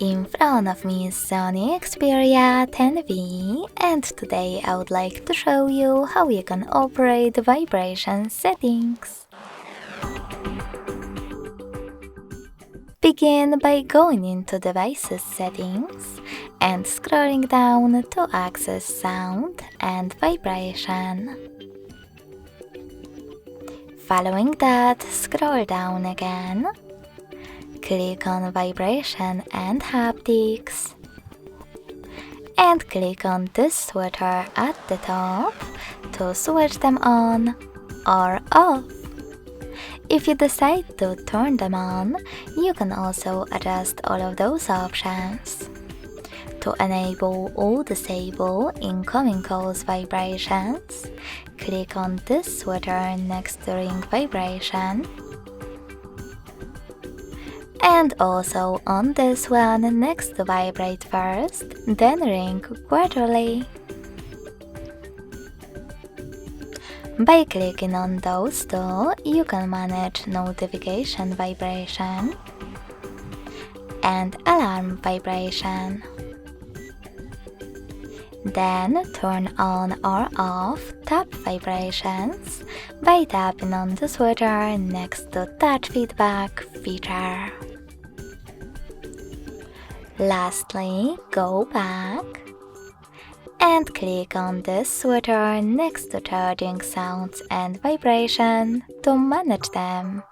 In front of me is SONY Xperia 10V, and today I would like to show you how you can operate the vibration settings. Begin by going into Devices Settings and scrolling down to access Sound and Vibration. Following that, scroll down again. Click on Vibration and Haptics and click on this switcher at the top to switch them on or off. If you decide to turn them on, you can also adjust all of those options. To enable or disable incoming calls vibrations, click on this switcher next to ring vibration, and also on this one next to vibrate first, then ring gradually. By clicking on those two, you can manage notification vibration and alarm vibration. Then turn on or off tap vibrations by tapping on the switcher next to touch feedback feature. Lastly, go back and click on this switcher next to charging sounds and vibration to manage them.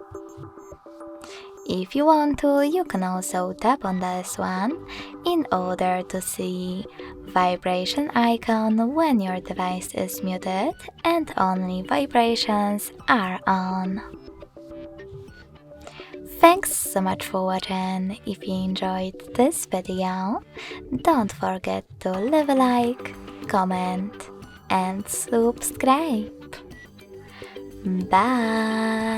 If you want to, you can also tap on this one in order to see vibration icon when your device is muted and only vibrations are on. Thanks so much for watching. If you enjoyed this video, don't forget to leave a like, comment and subscribe. Bye!